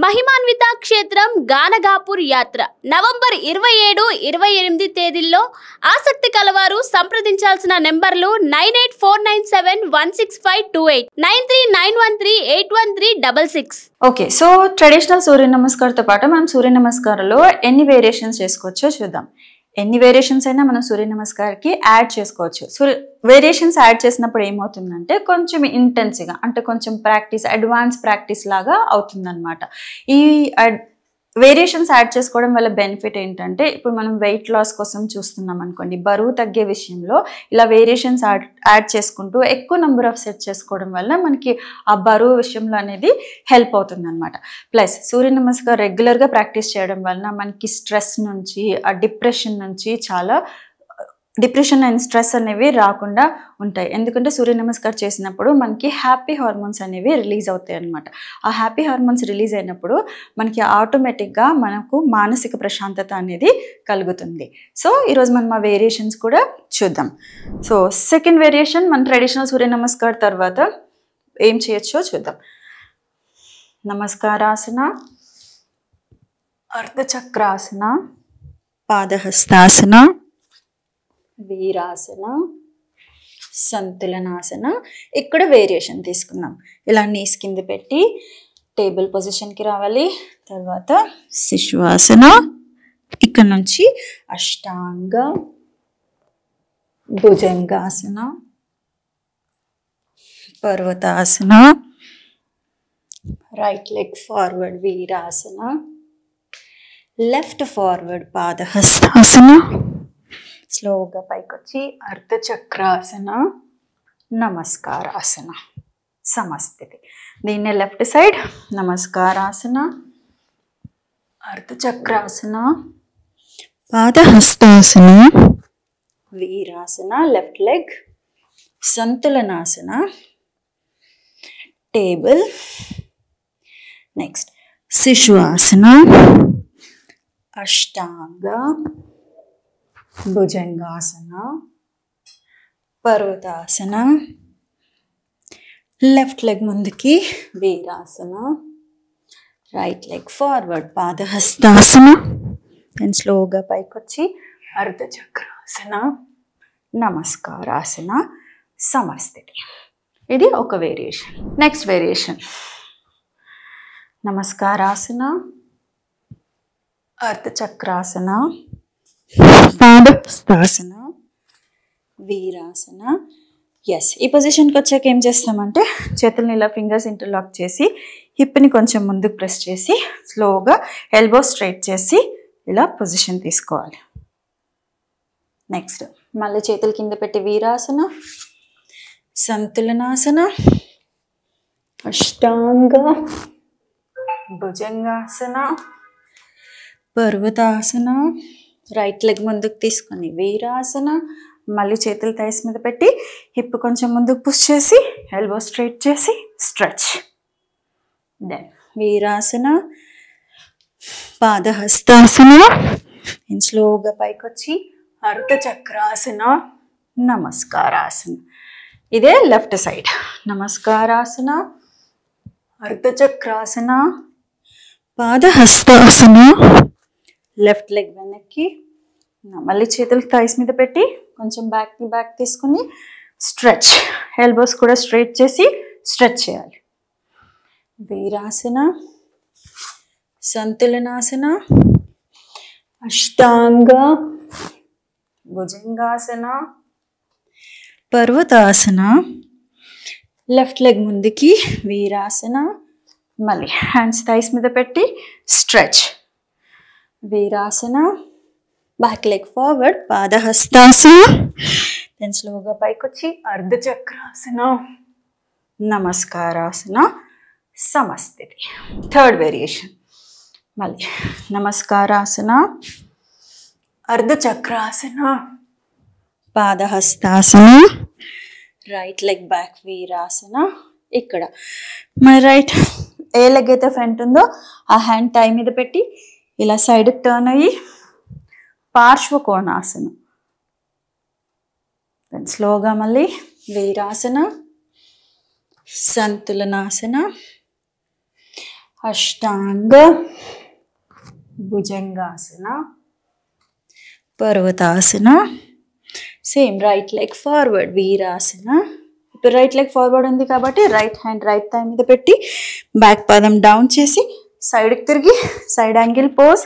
మహిమాన్విత క్షేత్రం గానగాపూర్ యాత్ర నవంబర్ 27-28 తేదీల్లో ఆసక్తి కలవారు సంప్రదించాల్సిన నెంబర్లు 9849716528 9391381366. ఓకే, సో ట్రెడిషనల్ సూర్య నమస్కారంతో పాటు మనం సూర్య నమస్కారంలో ఎన్ని వేరియేషన్స్ చేసుకోవచ్చో చూద్దాం. ఎన్ని వేరియేషన్స్ అయినా మనం సూర్య నమస్కారానికి యాడ్ చేసుకోవచ్చు. వేరియేషన్స్ యాడ్ చేసినప్పుడు ఏమవుతుందంటే కొంచెం ఇంటెన్స్గా, అంటే కొంచెం ప్రాక్టీస్, అడ్వాన్స్ ప్రాక్టీస్ లాగా అవుతుందన్నమాట. ఈ వేరియేషన్స్ యాడ్ చేసుకోవడం వల్ల బెనిఫిట్ ఏంటంటే, ఇప్పుడు మనం వెయిట్ లాస్ కోసం చూస్తున్నాం అనుకోండి, బరువు తగ్గే విషయంలో ఇలా వేరియేషన్స్ యాడ్ చేసుకుంటూ ఎక్కువ నెంబర్ ఆఫ్ సెట్ చేసుకోవడం వల్ల మనకి ఆ బరువు విషయంలో అనేది హెల్ప్ అవుతుంది అనమాట. ప్లస్ సూర్య నమస్కారం రెగ్యులర్గా ప్రాక్టీస్ చేయడం వలన మనకి స్ట్రెస్ నుంచి, ఆ డిప్రెషన్ నుంచి డిప్రెషన్ అండ్ స్ట్రెస్ అనేవి రాకుండా ఉంటాయి. ఎందుకంటే సూర్య నమస్కారం చేసినప్పుడు మనకి హ్యాపీ హార్మోన్స్ అనేవి రిలీజ్ అవుతాయి అన్నమాట. ఆ హ్యాపీ హార్మోన్స్ రిలీజ్ అయినప్పుడు మనకి ఆటోమేటిక్గా మనకు మానసిక ప్రశాంతత అనేది కలుగుతుంది. సో ఈరోజు మనం ఆ వేరియేషన్స్ కూడా చూద్దాం. సో సెకండ్ వేరియేషన్, మన ట్రెడిషనల్ సూర్య నమస్కారం తర్వాత ఏం చేయొచ్చో చూద్దాం. నమస్కారాసన, అర్ధచక్రాసన, పాదహస్తాసన, వీరాసన, సంతులనాసన. ఇక్కడ వేరియేషన్ తీసుకుందాం. ఇలా నీస్ కింద పెట్టి టేబుల్ పొజిషన్కి రావాలి. తర్వాత శిశువాసన, ఇక్కడ నుంచి అష్టాంగ, భుజంగాసన, పర్వతాసన, రైట్ లెగ్ ఫార్వర్డ్ వీరాసన, లెఫ్ట్ ఫార్వర్డ్ పాదహస్తాసన, స్లోగా పైకొచ్చి అర్ధచక్రాసన, నమస్కారాసన, సమస్థితి. దీన్నే లెఫ్ట్ సైడ్ నమస్కారాసన, అర్ధచక్రాసన, పాదహస్తాసన, వీరాసన, లెఫ్ట్ లెగ్, సంతులనాసన, టేబుల్, నెక్స్ట్ శిశువాసన, అష్టాంగ, భుజంగాసన, పర్వతాసన, లెఫ్ట్ లెగ్ ముందుకి వీరాసన, రైట్ లెగ్ ఫార్వర్డ్ పాదహస్తాసన, దెన్ స్లోగా పైకొచ్చి అర్ధచక్రాసన, నమస్కారాసన, సమస్థితి. ఇది ఒక వేరియేషన్. నెక్స్ట్ వేరియేషన్, నమస్కారాసన, అర్ధచక్రాసన, పాదహస్తాసన, వీరాసన. ఎస్, ఈ పొజిషన్కి వచ్చాక ఏం చేస్తామంటే చేతుల్ని ఇలా ఫింగర్స్ ఇంటర్లాక్ చేసి హిప్ని కొంచెం ముందుకు ప్రెస్ చేసి స్లోగా ఎల్బో స్ట్రైట్ చేసి ఇలా పొజిషన్ తీసుకోవాలి. నెక్స్ట్ మళ్ళీ చేతుల కింద పెట్టి వీరాసన, సంతులనాసన, అష్టాంగ, భుజంగాసన, పర్వతాసన, రైట్ లెగ్ ముందుకు తీసుకొని వీరాసన, మళ్ళీ చేతులు థైస్ మీద పెట్టి హిప్ కొంచెం ముందుకు పుష్ చేసి ఎల్బో స్ట్రైట్ చేసి స్ట్రెచ్. దెన్ వీరాసన, పాదహస్తాసన, స్లోగా పైకొచ్చి అర్ధచక్రాసన, నమస్కారాసన. ఇదే లెఫ్ట్ సైడ్. నమస్కారాసన, అర్ధచక్రాసన, పాదహస్తాసన, లెఫ్ట్ లెగ్ వెనక్కి, మళ్ళీ చేతులు థైస్ మీద పెట్టి కొంచెం బ్యాక్ తీసుకుని స్ట్రెచ్, ఎల్బోస్ కూడా స్ట్రైట్ చేసి స్ట్రెచ్ చేయాలి. వీరాసన, సంతులనాసన, అష్టాంగ, భుజంగాసన, పర్వతాసన, లెఫ్ట్ లెగ్ ముందుకి వీరాసన, మళ్ళీ హ్యాండ్స్ థైస్ మీద పెట్టి స్ట్రెచ్, వీరాసన, బ్యాక్ లెగ్ ఫార్వర్డ్ పాదహస్తాసన, దెన్ స్లోగా పైకొచ్చి అర్ధచక్రాసన, నమస్కారాసన, సమస్థితి. థర్డ్ వేరియేషన్, మళ్ళీ నమస్కారాసన, అర్ధచక్రాసన, పాదహస్తాసన, రైట్ లెగ్ బ్యాక్ వీరాసన. ఇక్కడ మన రైట్ ఏ లెగ్ అయితే ఫ్రంట్ ఉందో ఆ హ్యాండ్ థై మీద పెట్టి ఇలా సైడ్కి టర్న్ అయ్యి పార్శ్వకోణాసన. స్లోగా మళ్ళీ వీరాసన, సంతులనాసన, అష్టాంగ భుజంగాసన, పర్వతాసన. సేమ్ రైట్ లెగ్ ఫార్వర్డ్ వీరాసన. ఇప్పుడు రైట్ లెగ్ ఫార్వర్డ్ ఉంది కాబట్టి రైట్ హ్యాండ్ రైట్ థై మీద పెట్టి బ్యాక్ పాదం డౌన్ చేసి సైడ్కి తిరిగి సైడ్ యాంగిల్ పోజ్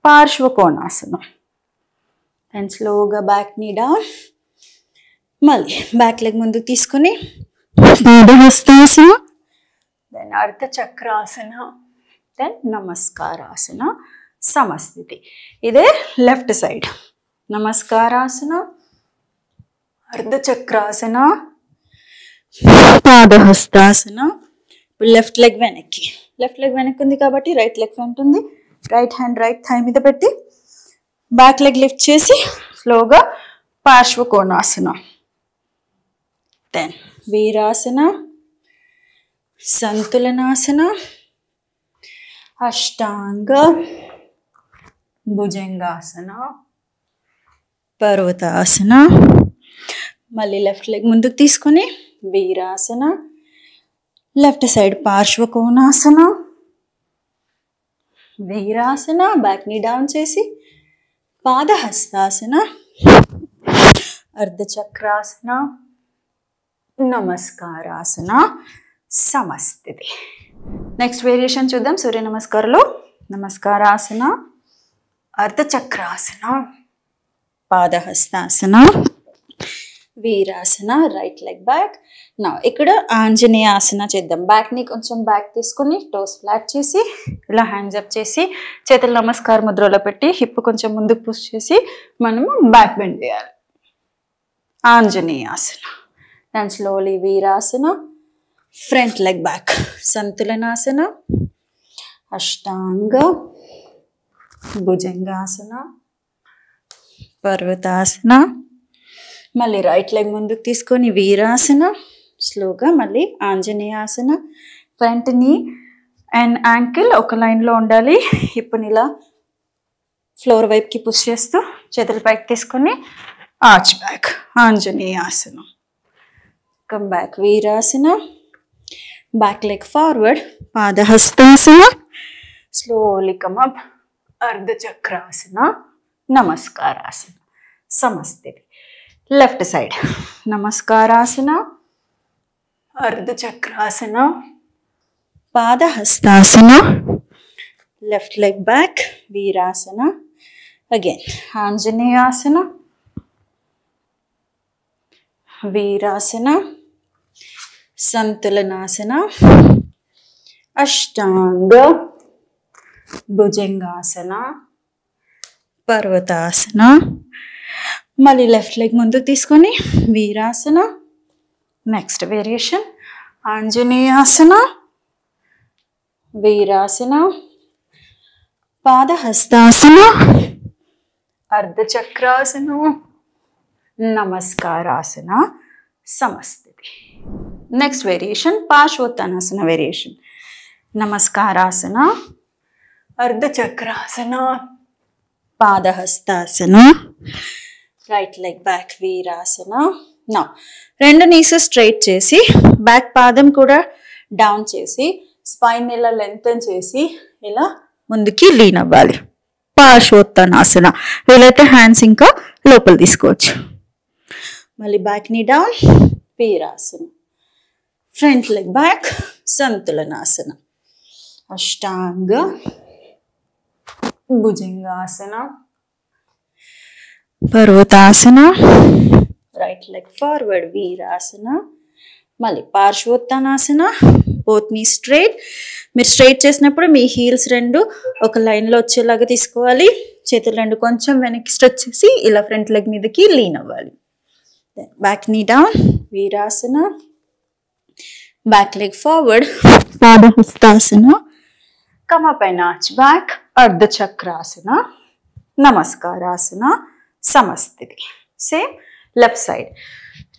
పార్శ్వకోణాసనం. అండ్ స్లోగా బ్యాక్ నీ డౌన్. మళ్ళీ బ్యాక్ లెగ్ ముందుకు తీసుకొని పాదహస్తాసన, దెన్ అర్ధ చక్రాసన, దెన్ నమస్కారాసన, సమస్థితి. ఇదే లెఫ్ట్ సైడ్. నమస్కారాసన, అర్ధ చక్రాసన, పాదహస్తాసన. ఇప్పుడు లెఫ్ట్ లెగ్ వెనక్కి. లెఫ్ట్ లెగ్ వెనక్కి ఉంది కాబట్టి రైట్ లెగ్ ఫ్రంట్ ఉంది. రైట్ హ్యాండ్ రైట్ థై మీద పెట్టి బ్యాక్ లెగ్ లిఫ్ట్ చేసి స్లోగా పార్శ్వకోణాసన, దెన్ వీరాసన, సంతులనాసన, అష్టాంగ భుజంగాసన, పర్వతాసన. మళ్ళీ లెఫ్ట్ లెగ్ ముందుకు తీసుకొని వీరాసన, లెఫ్ట్ సైడ్ పార్శ్వకోణాసన, వీరాసన, బ్యాక్ ని డౌన్ చేసి పాదహస్తాసన, అర్ధచక్రాసన, నమస్కారాసన, సమస్థితి. నెక్స్ట్ వేరియేషన్ చూద్దాం. సూర్య నమస్కారంలో నమస్కారాసన, అర్ధచక్రాసన, పాదహస్తాసన, వీరాసన, రైట్ లెగ్ బ్యాక్. నా ఇక్కడ ఆంజనేయాసన చేద్దాం. బ్యాక్ని కొంచెం బ్యాక్ తీసుకుని టోస్ ఫ్లాట్ చేసి ఇలా హ్యాండ్స్ అప్ చేసి చేతులు నమస్కార ముద్రలో పెట్టి హిప్ కొంచెం ముందుకు పుష్ చేసి మనము బ్యాక్ బెండ్ చేయాలి. ఆంజనేయాసన. దాని స్లోలీ వీరాసన, ఫ్రంట్ లెగ్ బ్యాక్, సంతులనాసన, అష్టాంగ భుజంగాసన, పర్వతాసన. మళ్ళీ రైట్ లెగ్ ముందుకు తీసుకొని వీరాసన, స్లోగా మళ్ళీ ఆంజనేయాసన. ఫ్రంట్ నీ అండ్ యాంకిల్ ఒక లైన్లో ఉండాలి. హిప్ని ఇలా ఫ్లోర్ వైపుకి పుష్ చేస్తూ చేతుల పైకి తీసుకొని ఆర్చ్ బ్యాక్, ఆంజనేయాసన. కమ్ బ్యాక్ వీరాసన, బ్యాక్ లెగ్ ఫార్వర్డ్, పాదహస్తాసన, స్లోలీ కమ్ అప్, అర్ధచక్రాసన, నమస్కారాసన, సమస్థితి. లెఫ్ట్ సైడ్ నమస్కారాసన, అర్ధచక్రాసన, పాదహస్తాసన, లెఫ్ట్ లెగ్ బ్యాక్, వీరాసన, అగైన్ ఆంజనేయాసన, వీరాసన, సంతులనాసన, అష్టాంగ భుజంగాసన, పర్వతాసన. మళ్ళీ లెఫ్ట్ లెగ్ ముందుకు తీసుకొని వీరాసన. నెక్స్ట్ వేరియేషన్ ఆంజనేయాసన, వీరాసన, పాదహస్తాసన, అర్ధచక్రాసన, నమస్కారాసన, సమస్థితి. నెక్స్ట్ వేరియేషన్ పార్శ్వోత్తానాసన వేరియేషన్. నమస్కారాసన, అర్ధచక్రాసన, పాదహస్తాసన, రైట్ లెగ్ బ్యాక్, వీరాసన. నా రెండు నీస్ స్ట్రైట్ చేసి బ్యాక్ పాదం కూడా డౌన్ చేసి స్పైన్ ఇలా లెంగ్తన్ చేసి ఇలా ముందుకి లీన్ అవ్వాలి. పార్శ్వోత్తానాసన. వీలైతే హ్యాండ్స్ ఇంకా లోపల తీసుకోవచ్చు. మళ్ళీ back knee down, వీరాసన. Front leg back, సంతులనాసన, అష్టాంగ భుజంగాసన, పర్వతాసన, రైట్ లెగ్ ఫార్వర్డ్, వీరాసన. మళ్ళీ పార్శ్వోత్తానాసన, బోత్ నీ స్ట్రైట్. మీరు స్ట్రైట్ చేసినప్పుడు మీ హీల్స్ రెండు ఒక లైన్లో వచ్చేలాగా తీసుకోవాలి. చేతులు రెండు కొంచెం వెనక్కి స్ట్రెచ్ చేసి ఇలా ఫ్రంట్ లెగ్ మీదకి లీన్ అవ్వాలి. బ్యాక్ నీ డౌన్, వీరాసన, బ్యాక్ లెగ్ ఫార్వర్డ్, పాదహస్తాసన, come up and arch back, అర్ధచక్రాసన, నమస్కారాసన, సమస్థితి. సేమ్ లెఫ్ట్ సైడ్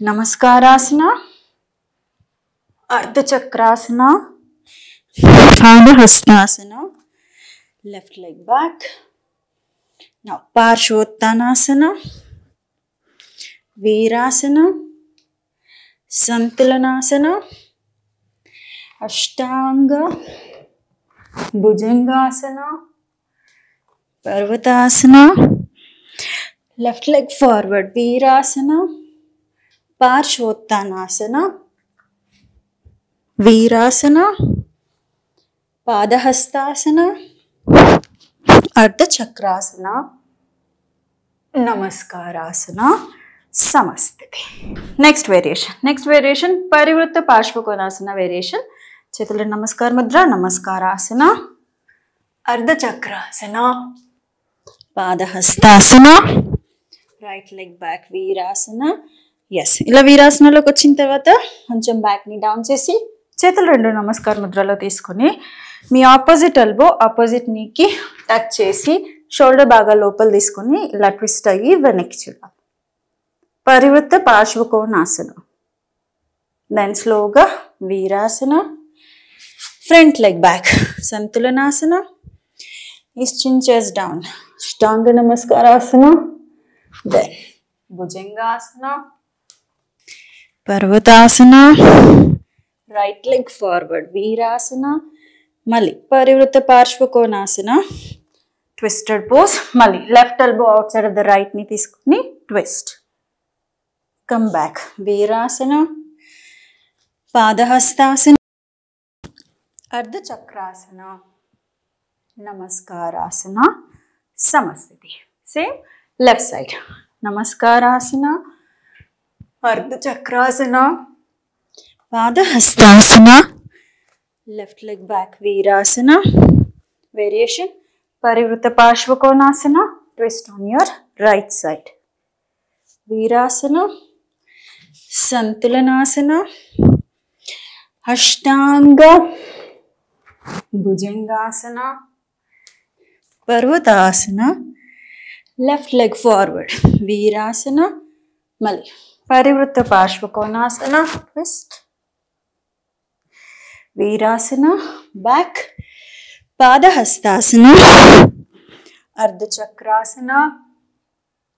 నమస్కారాసన, అర్ధచక్రాసన, పాదహస్తాసన, లెఫ్ట్ లెగ్ బ్యాక్. నౌ పార్శ్వోత్తానాసన, వీరాసన, సంతులనాసన, అష్టాంగ భుజంగాసన, పర్వతాసన, లెఫ్ట్ లెగ్ ఫార్వర్డ్ వీరాసన, పార్శ్వోత్తానాసన, వీరాసన, పాదహస్తాసన, అర్ధచక్రాసన, నమస్కారాసన, సమస్థితి. నెక్స్ట్ వేరియేషన్ పరివృత్త పార్శ్వకోణాసన వేరియేషన్. చేతుల నమస్కార ముద్ర, నమస్కారాసన, అర్ధచక్రాసన, పాదహస్తాసన, రైట్ లెగ్ బ్యాక్ వీరాసన. ఎస్, ఇలా వీరాసనలోకి వచ్చిన తర్వాత కొంచెం బ్యాక్ని డౌన్ చేసి చేతులు రెండు నమస్కార ముద్రలో తీసుకొని మీ ఆపోజిట్ ఎల్బో ఆపోజిట్ నీకి టచ్ చేసి షోల్డర్ బాగా లోపల తీసుకొని ఇలా ట్విస్ట్ అయ్యి వెనక్కి చూడాలి. పరివృత్త పార్శ్వకోణాసన. దెన్ స్లోగా వీరాసన, ఫ్రంట్ లెగ్ బ్యాక్ సంతులనాసన, ఈస్ట్ chin chest down, అష్టాంగ నమస్కారాసన, దెన్ భుజంగాసన, పర్వతాసన, రైట్ లెగ్ ఫార్వర్డ్ వీరాసన, మళ్ళీ పరివృత్త పార్శ్వకోణాసన, ట్విస్టెడ్ పోజ్. మళ్ళీ left elbow outside of the right knee తీసుకుని ట్విస్ట్, కమ్ బ్యాక్ వీరాసన, పాదహస్తాసన, అర్ధచక్రాసన, నమస్కారాసన, సమస్థితి. సేమ్ లెఫ్ట్ సైడ్ నమస్కారాసన, అర్ధచక్రాసన, పాదహస్తాసన, లెఫ్ట్ లెగ్ బ్యాక్ వీరాసన. వేరియేషన్ పరివృత్త పార్శ్వకోణాసన, twist on your right side, వీరాసన, సంతులనాసన, అష్టాంగ భుజంగాసన, పర్వతాసన, లెఫ్ట్ లెగ్ ఫార్వర్డ్ వీరాసన, మళ్ళీ పరివృత్త పార్శ్వకోణాసన, ట్విస్ట్, వీరాసన, బ్యాక్, పాదహస్తాసన, అర్ధచక్రాసన,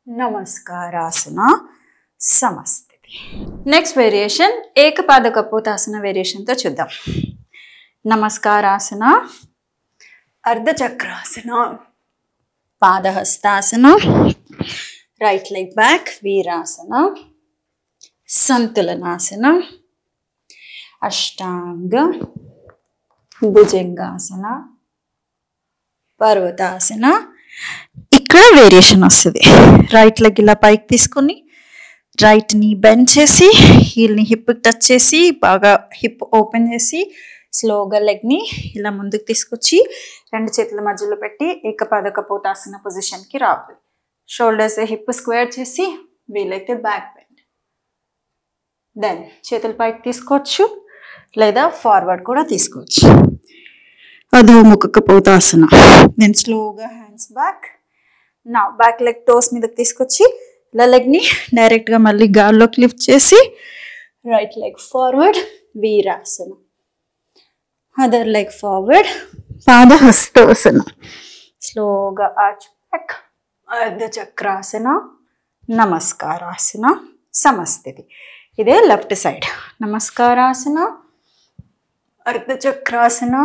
నమస్కారాసన, సమస్థితి. నెక్స్ట్ వేరియేషన్ ఏకపాద కపోతాసన వేరియేషన్తో చూద్దాం. నమస్కారాసన, అర్ధచక్రాసన, పాదహస్తాసన, రైట్ లెగ్ బ్యాక్ వీరాసన, సంతులనాసన, అష్టాంగ భుజంగాసన, పర్వతాసన. ఇక్కడ వేరియేషన్ వస్తుంది. రైట్ లెగ్ ఇలా పైకి తీసుకొని రైట్ ని బెండ్ చేసి హీల్ని హిప్ టచ్ చేసి బాగా హిప్ ఓపెన్ చేసి స్లోగా లెగ్ని ఇలా ముందుకు తీసుకొచ్చి రెండు చేతుల మధ్యలో పెట్టి ఏకపాద కపోతాసన పొజిషన్కి రావాలి. షోల్డర్స్ హిప్ స్క్వేర్ చేసి వీలైతే బ్యాక్ బెండ్. దెన్ చేతుల పైకి తీసుకోవచ్చు లేదా ఫార్వర్డ్ కూడా తీసుకోవచ్చు. అధోముఖ కపోతాసన. దెన్ స్లోగా హ్యాండ్స్ బ్యాక్. నా బ్యాక్ లెగ్ టోస్ మీదకి తీసుకొచ్చి ఇలా లెగ్ని డైరెక్ట్గా మళ్ళీ గాల్లోకి లిఫ్ట్ చేసి రైట్ లెగ్ ఫార్వర్డ్ వీరాసన, అదర్ లెగ్ ఫార్వర్డ్ పాదహస్తాసన, స్లోగా ఆర్చ్ బ్యాక్, అర్ధచక్రాసన, నమస్కారాసన, సమస్థితి. ఇదే లెఫ్ట్ సైడ్. నమస్కారాసన, అర్ధచక్రాసన,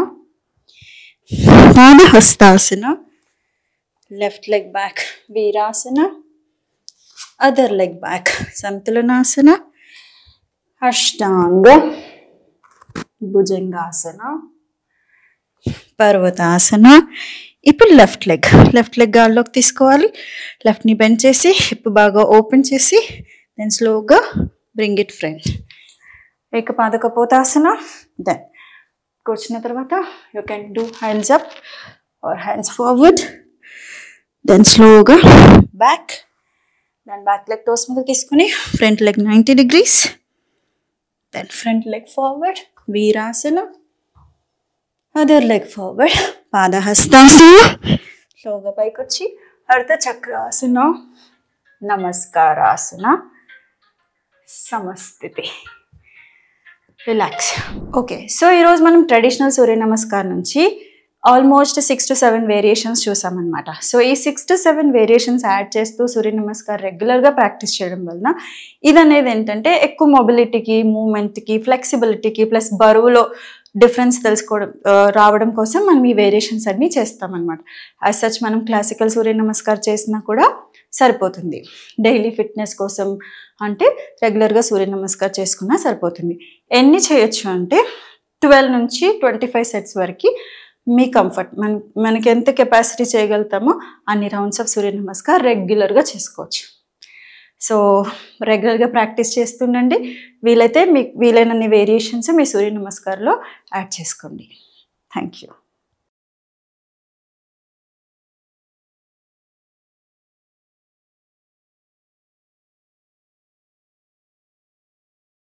పాదహస్తాసన, లెఫ్ట్ లెగ్ బ్యాక్ వీరాసన, అదర్ లెగ్ బ్యాక్ సంతులనాసన, అష్టాంగ భుజంగాసన, పర్వతాసన. ఇప్పుడు లెఫ్ట్ లెగ్ గాల్లోకి తీసుకోవాలి. లెఫ్ట్ని బెండ్ చేసి హిప్ బాగా ఓపెన్ చేసి దెన్ స్లోగా బ్రింగ్ ఇట్ ఫ్రంట్. ఏకపాద కపోతాసన. దెన్ కూర్చున్న తర్వాత you can do hands up or hands forward. Then స్లోగా back. Then back leg toes మీద తీసుకుని front leg 90 degrees. Then front leg forward వీరాసన, అదర్ లెగ్ ఫార్వర్డ్ పాదహస్తాసన. స్లోగా పైకి వచ్చి అర్ధచక్రాసన, నమస్కారాసన, సమస్థితి. రిలాక్స్. ఓకే, సో ఈరోజు మనం ట్రెడిషనల్ సూర్య నమస్కారం నుంచి ఆల్మోస్ట్ 6 to 7 వేరియేషన్స్ చూసామన్నమాట. సో ఈ 6 to 7 వేరియేషన్స్ యాడ్ చేస్తూ సూర్య నమస్కారం రెగ్యులర్గా ప్రాక్టీస్ చేయడం వలన ఇది అనేది ఏంటంటే ఎక్కువ మొబిలిటీకి, మూమెంట్కి, ఫ్లెక్సిబిలిటీకి ప్లస్ బరువులో డిఫరెన్స్ తెలుసుకోవడం రావడం కోసం మనం ఈ వేరియేషన్స్ అన్నీ చేస్తామన్నమాట. యాజ్ సచ్ మనం క్లాసికల్ సూర్య నమస్కారం చేసినా కూడా సరిపోతుంది. డైలీ ఫిట్నెస్ కోసం అంటే రెగ్యులర్గా సూర్య నమస్కారం చేసుకున్నా సరిపోతుంది. ఎన్ని చేయొచ్చు అంటే 12 నుంచి 25 సెట్స్ వరకు మీ కంఫర్ట్, మనకి ఎంత కెపాసిటీ చేయగలుగుతామో అన్ని రౌండ్స్ ఆఫ్ సూర్య నమస్కారం రెగ్యులర్గా చేసుకోవచ్చు. సో రెగ్యులర్గా ప్రాక్టీస్ చేస్తుండండి. వీలైతే మీకు వీలైనన్ని వేరియేషన్స్ మీ సూర్య నమస్కారంలో యాడ్ చేసుకోండి. Thank you.